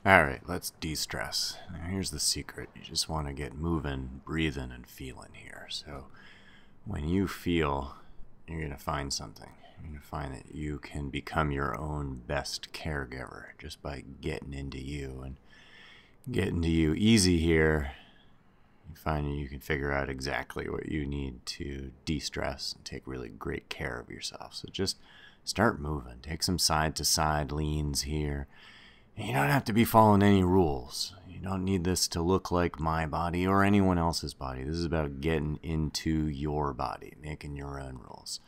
Alright, let's de-stress. Now here's the secret. You just want to get moving, breathing, and feeling here. So when you feel, you're going to find something. You're going to find that you can become your own best caregiver just by getting into you. And getting to you easy here, you find that you can figure out exactly what you need to de-stress and take really great care of yourself. So just start moving. Take some side-to-side leans here. You don't have to be following any rules. You don't need this to look like my body or anyone else's body. This is about getting into your body, making your own rules.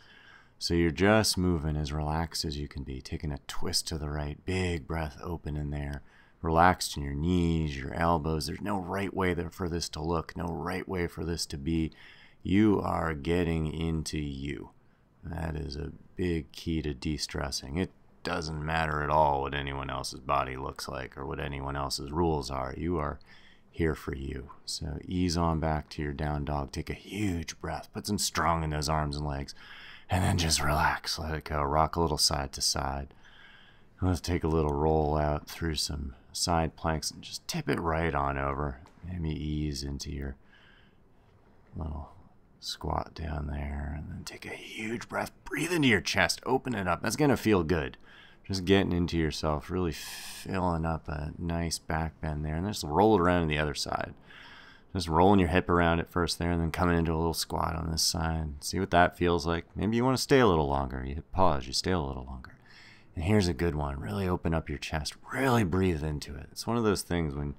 So you're just moving as relaxed as you can be, taking a twist to the right, big breath open in there, relaxed in your knees, your elbows. There's no right way for this to look, no right way for this to be. You are getting into you. That is a big key to de-stressing. It doesn't matter at all what anyone else's body looks like or what anyone else's rules are. You are here for you. So ease on back to your down dog. Take a huge breath. Put some strong in those arms and legs. And then just relax. Let it go. Rock a little side to side. Let's take a little roll out through some side planks and just tip it right on over. Maybe ease into your little squat down there. And then take a huge breath. Breathe into your chest. Open it up. That's going to feel good. Just getting into yourself, really filling up a nice back bend there. And just roll it around to the other side. Just rolling your hip around it first there and then coming into a little squat on this side. See what that feels like. Maybe you want to stay a little longer. You hit pause, you stay a little longer. And here's a good one. Really open up your chest. Really breathe into it. It's one of those things when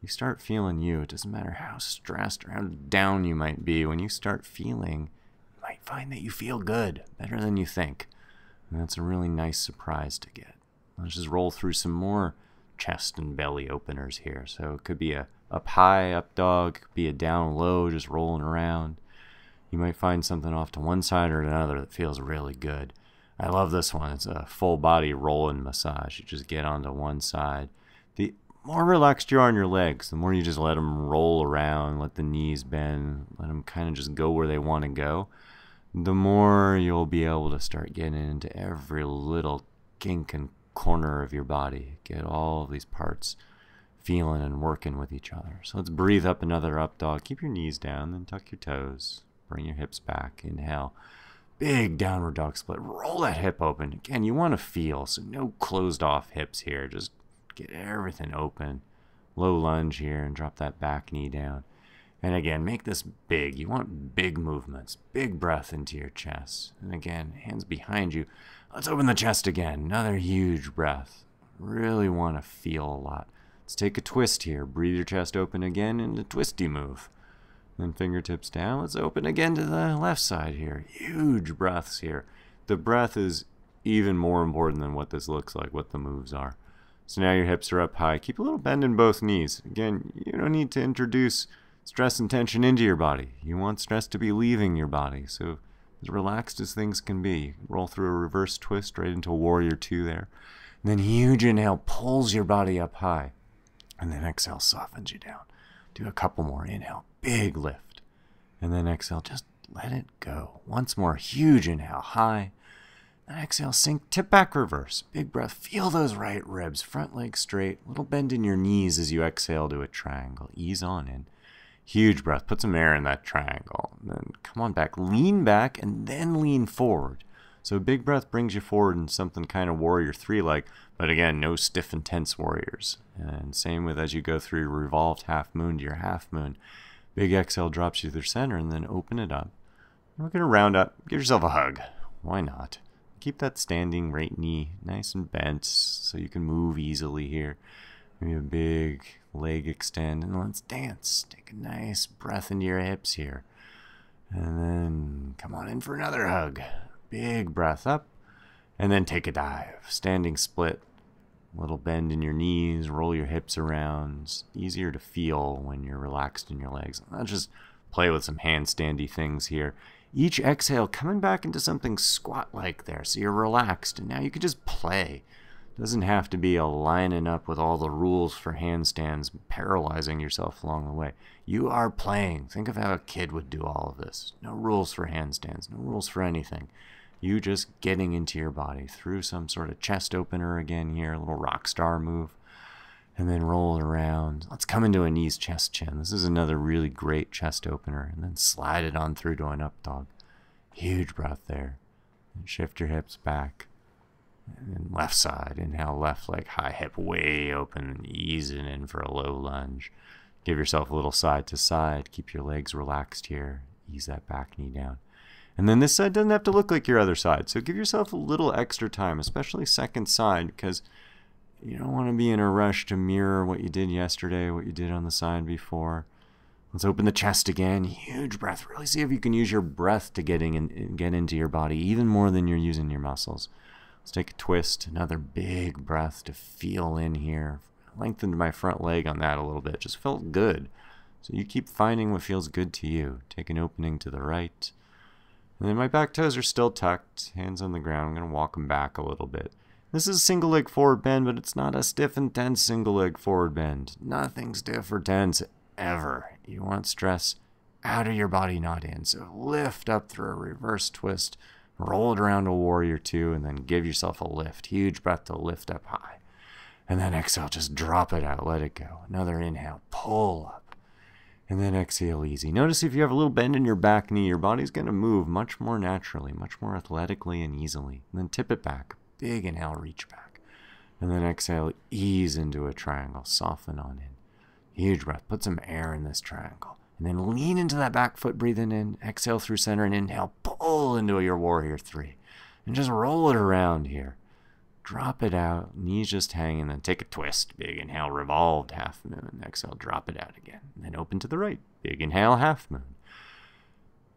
you start feeling you, it doesn't matter how stressed or how down you might be. When you start feeling, you might find that you feel good, better than you think. And that's a really nice surprise to get. Let's just roll through some more chest and belly openers here. So it could be a up high, up dog, it could be a down low, just rolling around. You might find something off to one side or another that feels really good. I love this one. It's a full body rolling massage. You just get onto one side. The more relaxed you are on your legs, the more you just let them roll around, let the knees bend, let them kind of just go where they want to go, the more you'll be able to start getting into every little kink and corner of your body. Get all of these parts feeling and working with each other. So let's breathe up another up dog. Keep your knees down, then tuck your toes. Bring your hips back. Inhale. Big downward dog split. Roll that hip open. Again, you want to feel, so no closed off hips here. Just get everything open. Low lunge here and drop that back knee down. And again, make this big. You want big movements. Big breath into your chest. And again, hands behind you. Let's open the chest again. Another huge breath. Really want to feel a lot. Let's take a twist here. Breathe your chest open again in the twisty move. Then fingertips down. Let's open again to the left side here. Huge breaths here. The breath is even more important than what this looks like, what the moves are. So now your hips are up high. Keep a little bend in both knees. Again, you don't need to introduce stress and tension into your body. You want stress to be leaving your body. So as relaxed as things can be. Roll through a reverse twist right into warrior two there. And then huge inhale pulls your body up high. And then exhale softens you down. Do a couple more. Inhale, big lift. And then exhale, just let it go. Once more, huge inhale, high. Then exhale, sink, tip back, reverse. Big breath. Feel those right ribs. Front leg straight. Little bend in your knees as you exhale to a triangle. Ease on in. Huge breath. Put some air in that triangle. And then come on back. Lean back and then lean forward. So big breath brings you forward in something kind of warrior three-like. But again, no stiff and tense warriors. And same with as you go through your revolved half moon to your half moon. Big exhale drops you to the center and then open it up. We're going to round up. Give yourself a hug. Why not? Keep that standing right knee nice and bent so you can move easily here. Maybe a big leg extend. And let's dance. Take a nice breath into your hips here. And then come on in for another hug. Big breath up. And then take a dive. Standing split. Little bend in your knees. Roll your hips around. It's easier to feel when you're relaxed in your legs. I'll just play with some handstandy things here. Each exhale coming back into something squat-like there. So you're relaxed. And now you can just play. It doesn't have to be a lining up with all the rules for handstands, paralyzing yourself along the way. You are playing. Think of how a kid would do all of this. No rules for handstands. No rules for anything. You just getting into your body through some sort of chest opener again here, a little rock star move. And then roll it around. Let's come into a knees, chest, chin. This is another really great chest opener. And then slide it on through to an up dog. Huge breath there. And shift your hips back. And then left side. Inhale, left leg, high hip way open. And ease it in for a low lunge. Give yourself a little side to side. Keep your legs relaxed here. Ease that back knee down. And then this side doesn't have to look like your other side. So give yourself a little extra time, especially second side, because you don't want to be in a rush to mirror what you did yesterday, what you did on the side before. Let's open the chest again. Huge breath. Really see if you can use your breath to get into your body even more than you're using your muscles. Let's take a twist. Another big breath to feel in here. Lengthened my front leg on that a little bit. Just felt good. So you keep finding what feels good to you. Take an opening to the right. And then my back toes are still tucked. Hands on the ground. I'm going to walk them back a little bit. This is a single leg forward bend, but it's not a stiff and tense single leg forward bend. Nothing stiff or tense ever. You want stress out of your body, not in. So lift up through a reverse twist, roll it around a warrior two, and then give yourself a lift. Huge breath to lift up high. And then exhale, just drop it out, let it go. Another inhale, pull up. And then exhale easy. Notice if you have a little bend in your back knee, your body's going to move much more naturally, much more athletically and easily. And then tip it back. Big inhale, reach back. And then exhale, ease into a triangle. Soften on in. Huge breath. Put some air in this triangle. And then lean into that back foot, breathing in. Exhale through center and inhale. Pull into your warrior three. And just roll it around here. Drop it out. Knees just hanging. Then take a twist. Big inhale, revolved half moon. Exhale, drop it out again. And then open to the right. Big inhale, half moon.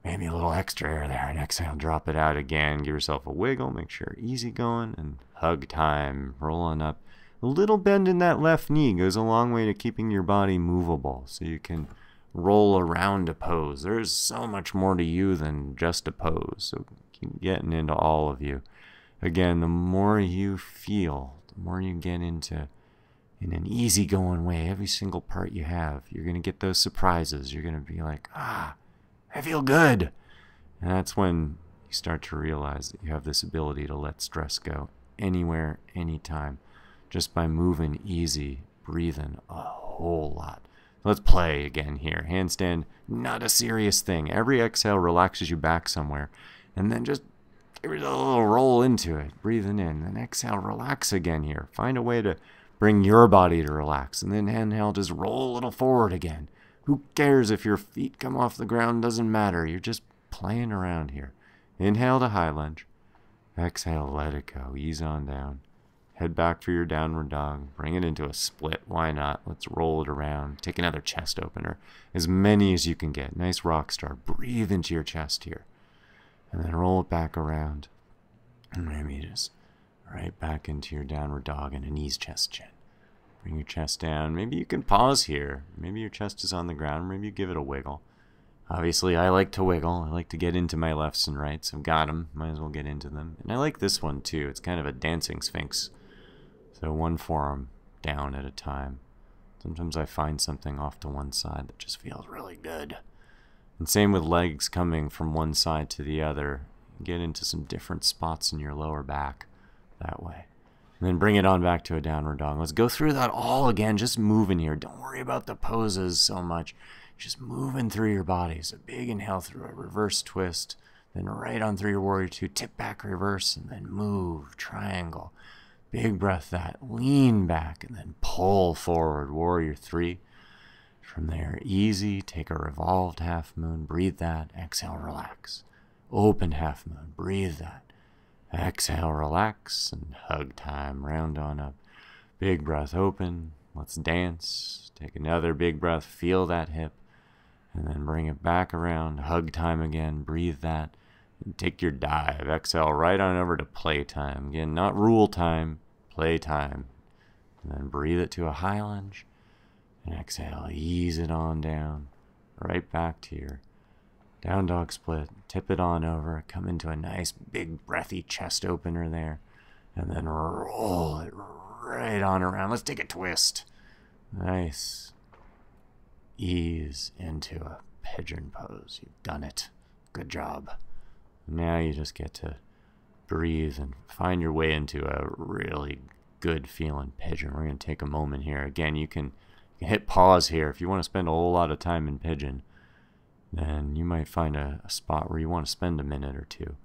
Maybe a little extra air there, and exhale, drop it out again. Give yourself a wiggle, make sure you're easy going, and hug time. Roll on up. A little bend in that left knee goes a long way to keeping your body movable, so you can roll around a pose. There's so much more to you than just a pose, so keep getting into all of you. Again, the more you feel, the more you get into in an easygoing way, every single part you have, you're going to get those surprises. You're going to be like, I feel good. And that's when you start to realize that you have this ability to let stress go anywhere, anytime, just by moving easy, breathing a whole lot. Let's play again here. Handstand, not a serious thing. Every exhale relaxes you back somewhere. And then just give it a little roll into it. Breathing in. Then exhale, relax again here. Find a way to bring your body to relax. And then inhale, just roll a little forward again. Who cares if your feet come off the ground? Doesn't matter. You're just playing around here. Inhale to high lunge. Exhale, let it go. Ease on down. Head back for your downward dog. Bring it into a split. Why not? Let's roll it around. Take another chest opener. As many as you can get. Nice rock star. Breathe into your chest here. And then roll it back around. And maybe just right back into your downward dog and a knees, chest, chin. Bring your chest down. Maybe you can pause here. Maybe your chest is on the ground. Maybe you give it a wiggle. Obviously, I like to wiggle. I like to get into my lefts and rights. I've got them. Might as well get into them. And I like this one, too. It's kind of a dancing sphinx. So one forearm down at a time. Sometimes I find something off to one side that just feels really good. And same with legs coming from one side to the other. Get into some different spots in your lower back that way. And then bring it on back to a downward dog. Let's go through that all again. Just moving here. Don't worry about the poses so much. Just moving through your body. So big inhale through a reverse twist. Then right on through your warrior two. Tip back, reverse, and then move. Triangle. Big breath that. Lean back and then pull forward. Warrior three. From there, easy. Take a revolved half moon. Breathe that. Exhale, relax. Open half moon. Breathe that. Exhale, relax, and hug time. Round on up. Big breath open. Let's dance. Take another big breath. Feel that hip. And then bring it back around. Hug time again. Breathe that. And take your dive. Exhale right on over to playtime. Again, not rule time. Playtime. And then breathe it to a high lunge. And exhale. Ease it on down. Right back to your down dog split. Tip it on over. Come into a nice big breathy chest opener there. And then roll it right on around. Let's take a twist. Nice. Ease into a pigeon pose. You've done it. Good job. Now you just get to breathe and find your way into a really good feeling pigeon. We're going to take a moment here. Again, you can hit pause here. If you want to spend a whole lot of time in pigeon, then you might find a spot where you want to spend a minute or two.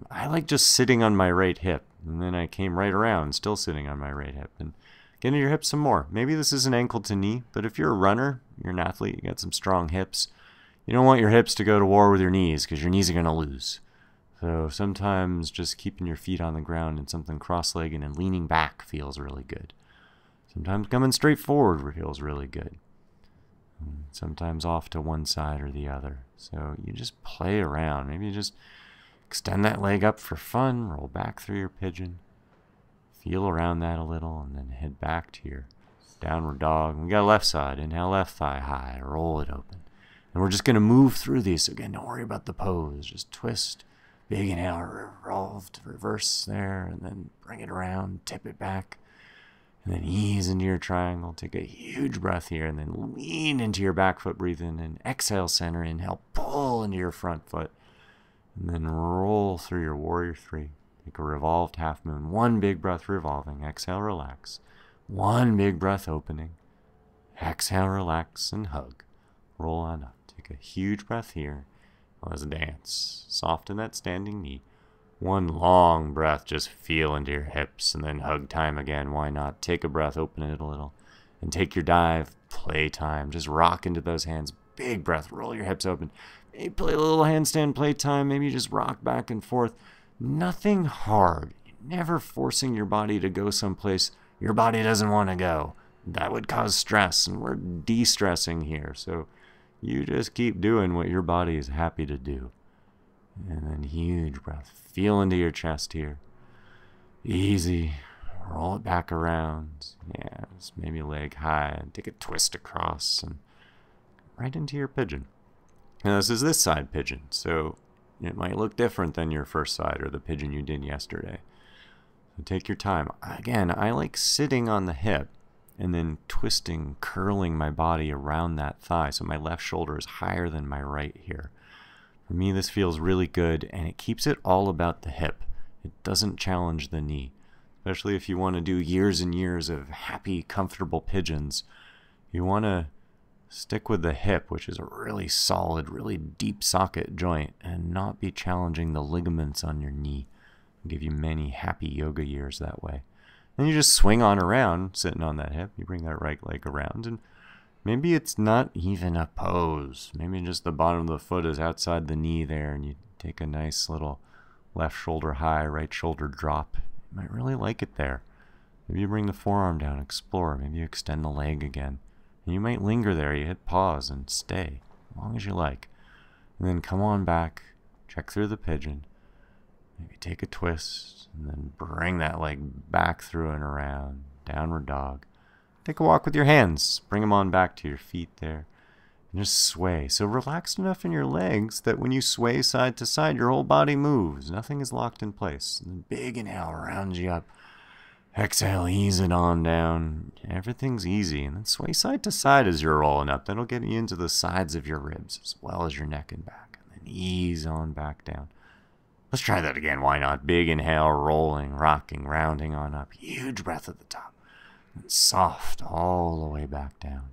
I like just sitting on my right hip, and then I came right around, still sitting on my right hip, and get into your hips some more. Maybe this isn't ankle to knee, but if you're a runner, you're an athlete, you got some strong hips, you don't want your hips to go to war with your knees, because your knees are going to lose. So sometimes just keeping your feet on the ground and something cross-legged and leaning back feels really good. Sometimes coming straight forward feels really good. Sometimes off to one side or the other. So you just play around. Maybe you just extend that leg up for fun, roll back through your pigeon, feel around that a little, and then head back to your downward dog. We got left side. Inhale, left thigh high, roll it open. And we're just going to move through these. So again, don't worry about the pose. Just twist, big inhale, revolve to reverse there, and then bring it around, tip it back. And then ease into your triangle. Take a huge breath here, and then lean into your back foot, breathe in, and exhale, center, inhale, pull into your front foot. And then roll through your warrior three. Take a revolved half moon. One big breath revolving. Exhale, relax. One big breath opening. Exhale, relax, and hug. Roll on up. Take a huge breath here. Let's dance. Soften that standing knee. One long breath, just feel into your hips, and then hug time again. Why not? Take a breath, open it a little, and take your dive. Play time. Just rock into those hands. Big breath, roll your hips open. Maybe play a little handstand play time. Maybe you just rock back and forth. Nothing hard. You're never forcing your body to go someplace your body doesn't want to go. That would cause stress, and we're de-stressing here. So you just keep doing what your body is happy to do. And then huge breath. Feel into your chest here. Easy. Roll it back around. Yeah, just maybe leg high. And take a twist across and right into your pigeon. Now this is this side pigeon, so it might look different than your first side or the pigeon you did yesterday. So take your time. Again, I like sitting on the hip and then twisting, curling my body around that thigh so my left shoulder is higher than my right here. For me, this feels really good, and it keeps it all about the hip. It doesn't challenge the knee, especially if you want to do years and years of happy, comfortable pigeons. You want to stick with the hip, which is a really solid, really deep socket joint, and not be challenging the ligaments on your knee. It'll give you many happy yoga years that way. Then you just swing on around, sitting on that hip. You bring that right leg around, and maybe it's not even a pose. Maybe just the bottom of the foot is outside the knee there, and you take a nice little left shoulder high, right shoulder drop. You might really like it there. Maybe you bring the forearm down, explore. Maybe you extend the leg again. And you might linger there. You hit pause and stay, as long as you like. And then come on back, check through the pigeon. Maybe take a twist, and then bring that leg back through and around. Downward dog. Take a walk with your hands. Bring them on back to your feet there. And just sway. So relaxed enough in your legs that when you sway side to side, your whole body moves. Nothing is locked in place. And then big inhale rounds you up. Exhale, ease it on down. Everything's easy. And then sway side to side as you're rolling up. That'll get you into the sides of your ribs as well as your neck and back. And then ease on back down. Let's try that again. Why not? Big inhale, rolling, rocking, rounding on up. Huge breath at the top. And soft all the way back down.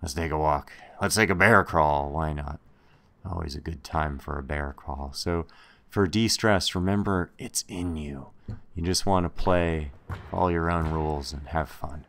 Let's take a walk. Let's take a bear crawl. Why not? Always a good time for a bear crawl. So for de-stress, remember, it's in you. You just want to play all your own rules and have fun.